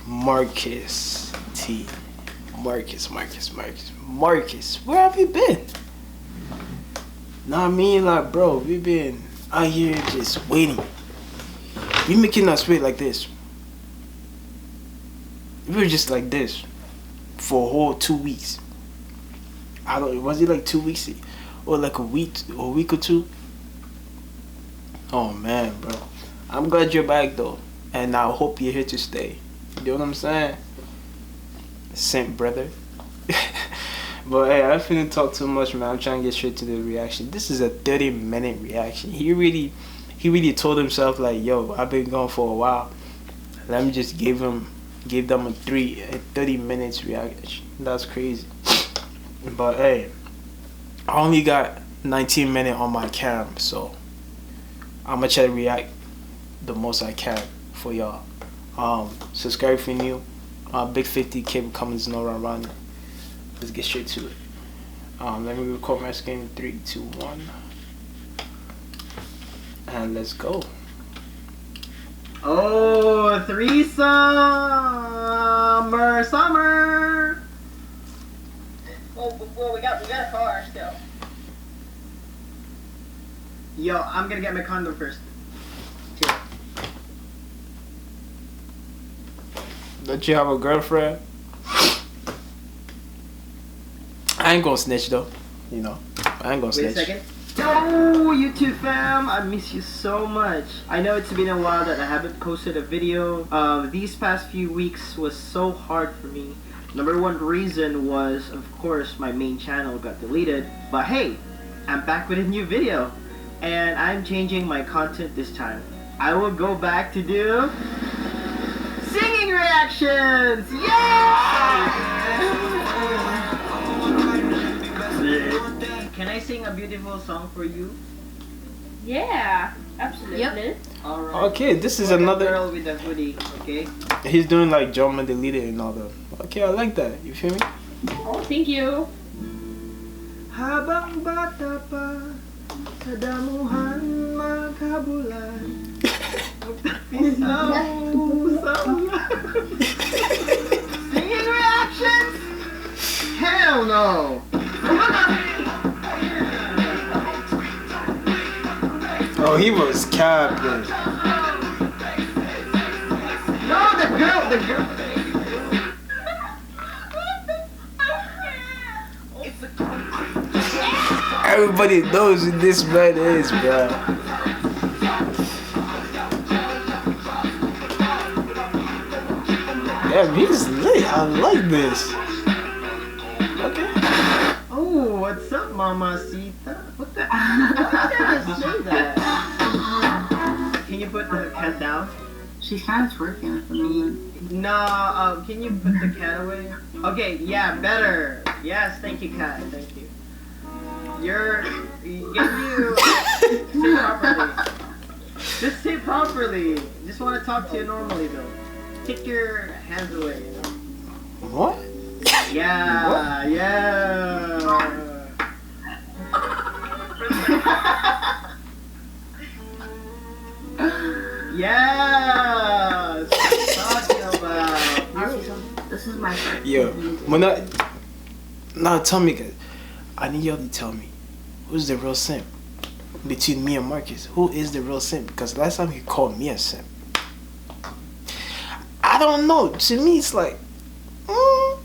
marcusT. Marcus, where have you been? Nah, I mean, like, bro, we been out here just waiting. We making us wait like this. We were just like this for a whole 2 weeks. Was it like 2 weeks or like a week or two? Oh man, bro. I'm glad you're back though, and I hope you're here to stay. You know what I'm saying? Simp, brother. But hey, I finna talk too much, man. I'm trying to get straight to the reaction. This is a 30-minute reaction. He really told himself like, yo, I've been gone for a while. Let me just give them a 30 minutes reaction. That's crazy. But hey, I only got 19 minutes on my cam, so I'm gonna try to react the most I can for y'all. Subscribe if you're new. Big 50K comments no run. Let's get straight to it. Let me record my screen in 3, 2, 1, and let's go. Oh, summer. Well, we got a car still. Yo, I'm gonna get my condom first. Don't you have a girlfriend? I ain't gonna snitch though. You know, I ain't gonna snitch. Wait a second. Yo, YouTube fam, I miss you so much. I know it's been a while that I haven't posted a video. These past few weeks was so hard for me. Number one reason was, of course, my main channel got deleted. But hey, I'm back with a new video. And I'm changing my content this time. I will go back to do singing reactions! Yeah! Can I sing a beautiful song for you? Yeah, absolutely. Yep. Alright. Okay, this is another girl with a hoodie, okay? He's doing like drama deleted and all that. Okay, I like that. You feel me? Oh, thank you. Habang bata pa sa damuhan magkabulan. Singing reactions? Hell no! Oh, he was capping. No, the girl. Everybody knows who this man is, bro. Damn, he's lit. I like this. Okay. Oh, what's up, Mamacita? What the? Why did I just say that? Can you put the cat down? She's kind of twerking for me. No, can you put the cat away? Okay, yeah, better. Yes, thank you, cat. Thank you. Say properly. Just say properly. Just want to talk to you normally, though. Take your hands away, you know? What? Yeah, what? Yeah. Yes! Talking about. This is my first. Yo, tell me, guys. I need y'all to tell me who's the real simp between me and Marcus. Who is the real simp? Because last time he called me a simp. I don't know. To me, it's like. I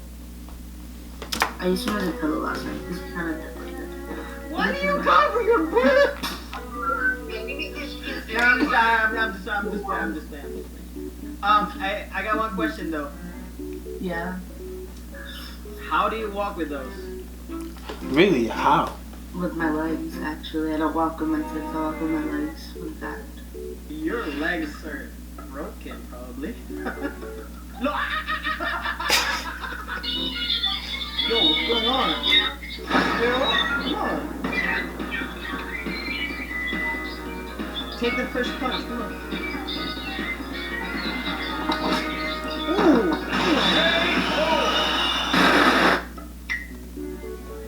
used to have a pillow last night. This is kind of different. Why do you cover your butt? No, I'm just saying. I got one question though. Yeah. How do you walk with those? Really? How? With my legs, actually. I don't walk with my tits, I walk with my legs. With that. Your legs are broken, probably. No! Yo, what's going on? Come on. Take the first punch, come on. Ooh!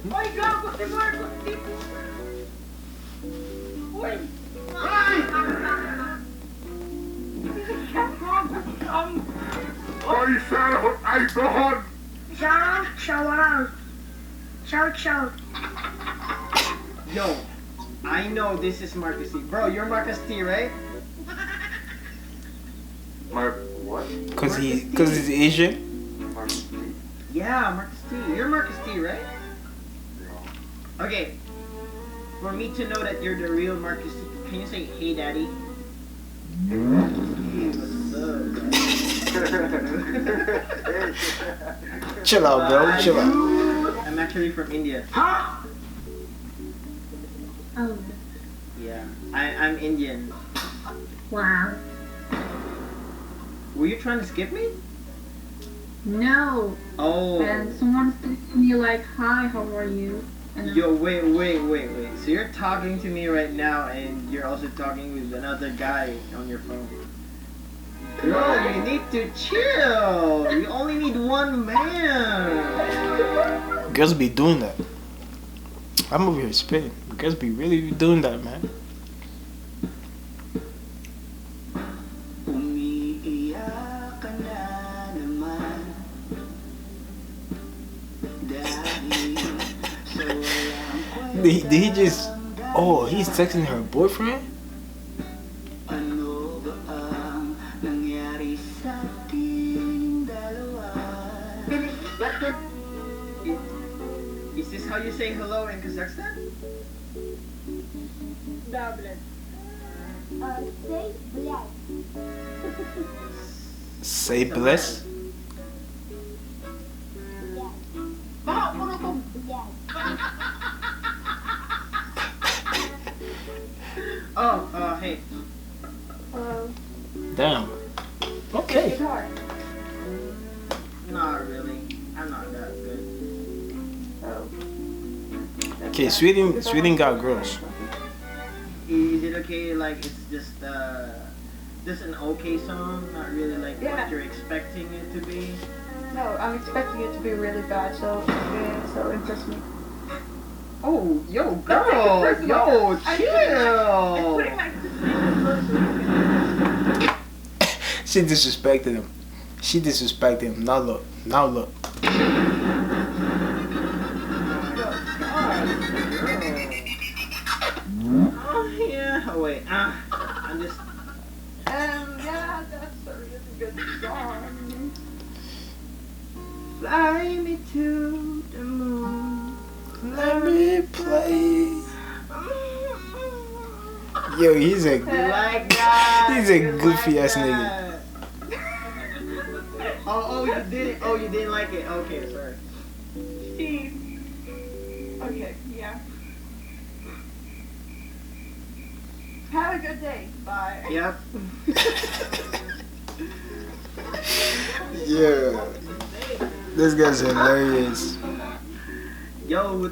My God, what's the matter with people? Wait! Shout. Yo, I know this is marcusT. Bro, you're marcusT, right? What? Cause he's Asian. marcusT? Yeah, marcusT. You're marcusT, right? No. Okay. For me to know that you're the real marcusT, can you say, hey daddy? Hey, what's up, daddy? Chill out, bro. Chill out. I'm actually from India. Oh. Yeah, I'm Indian. Wow. Were you trying to skip me? No. Oh. And someone's texting me like, hi, how are you? And Yo, wait. So you're talking to me right now and you're also talking with another guy on your phone. Bro, you need to chill. You only need one man. Girls be doing that. I'm over here spitting. Girls be really doing that, man. Umiiyak ka na naman, Daddy. So walang Did he just? Oh, he's texting her boyfriend. ano ba ang nangyari sa ating dalawa? Is this how you say hello in Kazakhstan? Да, блядь. Say блядь. Say bless. Блядь. Блядь. Oh, hey. Damn. Okay. Guitar. Not really. I'm not that good. Okay, Sweden got girls. Is it okay? Like it's just an okay song, not really like Yeah. what you're expecting it to be. No, I'm expecting it to be really bad, so impress me. Oh, yo, girl, yo, chill. She disrespected him. Now look. Oh yeah. Oh wait. I'm just. Yeah, that's a really good song. Fly me to the moon. Let me play. Yo, he's a Like that. He's a you goofy like ass nigga. that. Oh, you did it. Oh, you didn't like it. Okay, sorry. See. Okay, yeah. Have a good day. Bye. Yep. yeah. This guy's hilarious. Yo,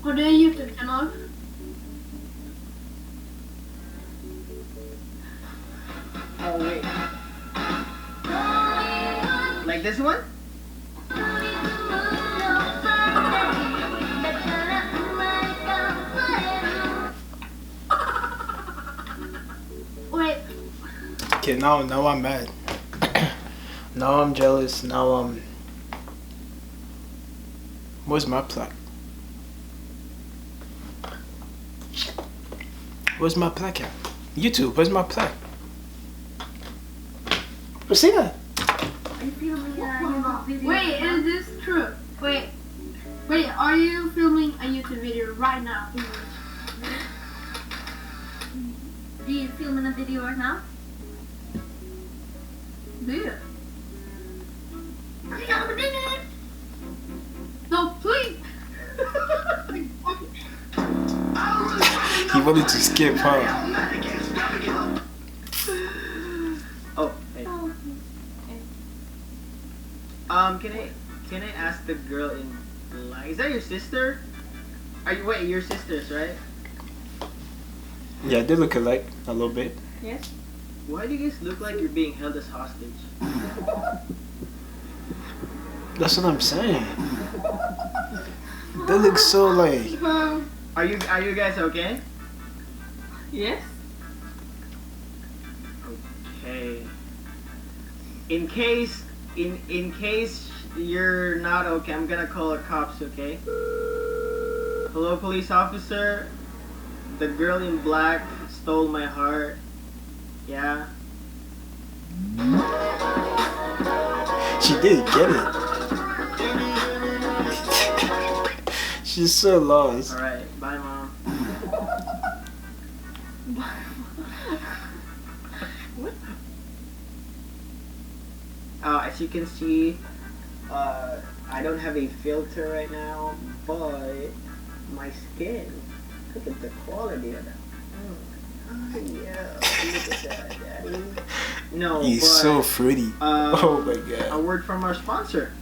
Har du en YouTube-kanal? oh wait. Like this one? Wait. Okay, now I'm mad. Now I'm jealous. Now I'm. Where's my plaque? Where's my plaque at? YouTube, where's my plaque? What's that? Are you filming a YouTube video? Wait, is this true? Wait, are you filming a YouTube video right now? Do you film a video right now? Do you? No, please! He wanted to skip, huh? Oh, hey. Can I ask the girl in line? Is that your sister? Wait, your sisters, right? Yeah, they look alike a little bit. Yes? Why do you guys look like you're being held as hostage? That's what I'm saying. They look so like. Are you guys okay? Yes? Okay. In case you're not okay, I'm gonna call the cops, okay? Hello, police officer. The girl in black stole my heart. Yeah. She did get it. She's so lost. Alright, bye mom. As you can see, I don't have a filter right now, but my skin, look at the quality of that. Oh yeah, look at that, daddy. No, He's but, so fruity. Oh my god. a word from our sponsor.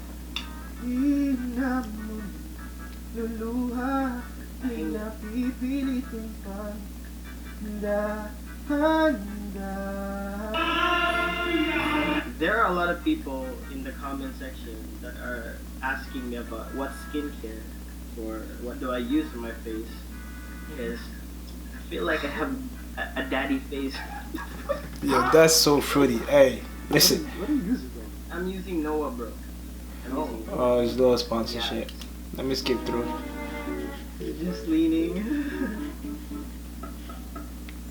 There are a lot of people in the comment section that are asking me about what skincare or what do I use on my face, because I feel like I have a daddy face. Yo, that's so fruity. Hey, listen. What are you using, bro? I'm using Noah, bro. Oh, it's little sponsorship. Let me skip through. You're just leaning.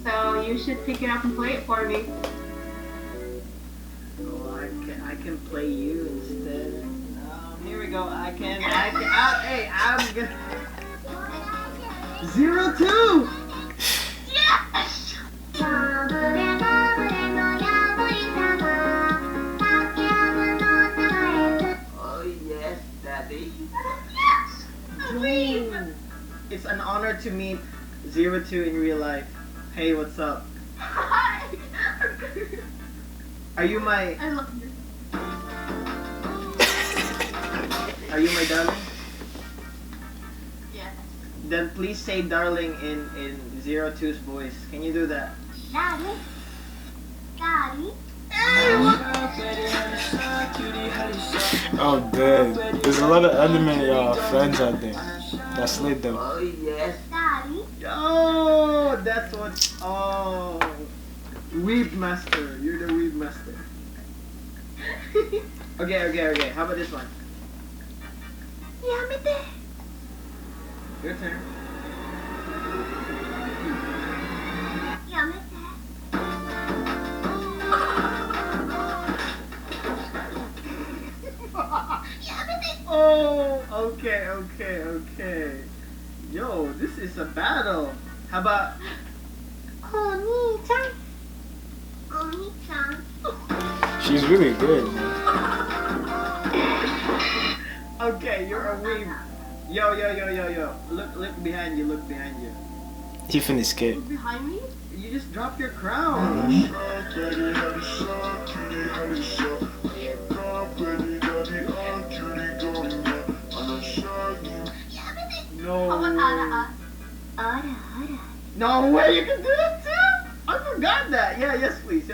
So you should pick it up and play it for me. Oh, I can play you instead. Here we go. Hey, I'm gonna 0-2. Yes! Oh yes, daddy. Yes! Ooh. It's an honor to meet 0-2 in real life. Hey, what's up? Hi! Are you my I love you. darling? Yes. Then please say darling in 0-2's voice. Can you do that? Daddy? Daddy? Oh, good. There's a lot of anime fans out there. That's lit though. Oh yes. Daddy? Oh, that's what. Oh, Weeb Master. You're the Weeb Master. Okay. How about this one? Yamete. Your turn. Yamete. Yamete. Oh, okay. Yo, this is a battle. How about? Oni-chan. Oni-chan. She's really good, man. Okay, you're a Weeb. Yo. Look behind you. He finna skip. Behind me? You just dropped your crown. How about No. ara? Ara. No way, you can do that too? I forgot that. Yeah, yes please. I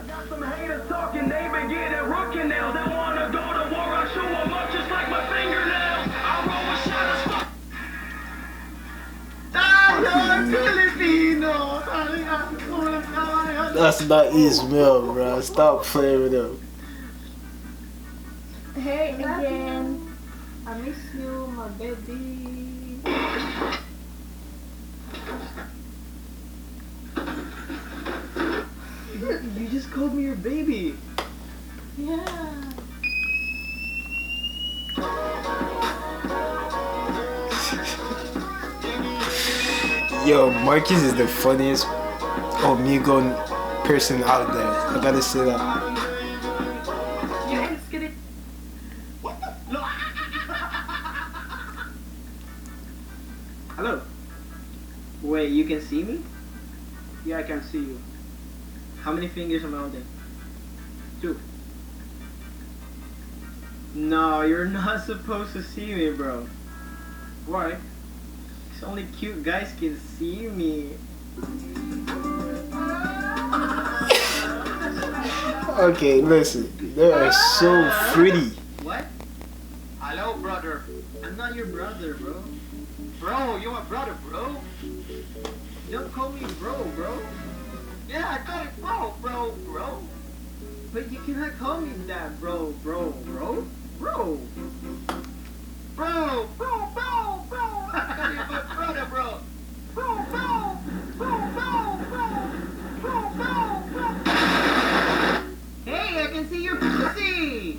got some haters talking, they been getting rookie nails. They wanna go to war, I show them up just like my fingernails. I roll with shadows, fuck. Filipino. That's not Ismail, bro. Stop playing with him. Hey again. I miss you, my baby. You just called me your baby. Yeah. Yo, Marcus is the funniest Omegle person out there. I gotta say that. You ain't scared. Hello. Wait, you can see me? Yeah, I can see you. How many fingers am I holding? 2. No, you're not supposed to see me, bro. Why? It's only cute guys can see me. Okay, listen. They are so pretty. What? Oh, you're my brother, bro. Don't call me bro. Yeah, I got it, bro. But you cannot call me that, bro. Bro. I call you my brother, bro. Bro. Hey, I can see your pussy.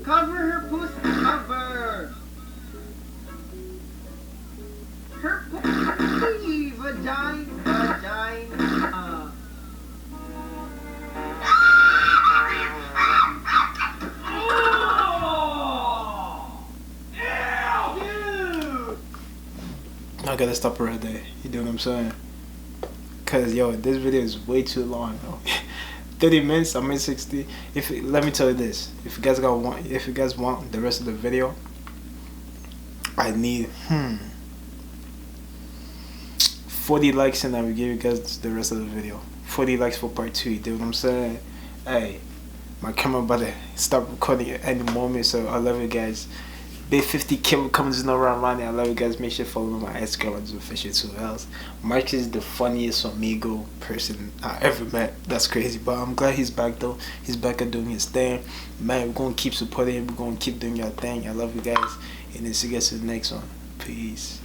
Cover her pussy. Cover. Her pussy. Vagina. I gotta stop right there. You know what I'm saying? Cause yo, this video is way too long, though. 30 minutes. I'm in 60. Let me tell you this: if you guys want the rest of the video, I need 40 likes, and I will give you guys the rest of the video. 40 likes for part 2. You know what I'm saying? Hey, my camera about to stop recording at any moment, so I love you guys. Big 50K comes in around money. I love you guys. Make sure to follow my ex-girlfriend's official 2 else. Marcus is the funniest Omegle person I ever met. That's crazy, but I'm glad he's back though. He's back at doing his thing. Man, we're gonna keep supporting him. We're gonna keep doing your thing. I love you guys, and then see you guys in the next one. Peace.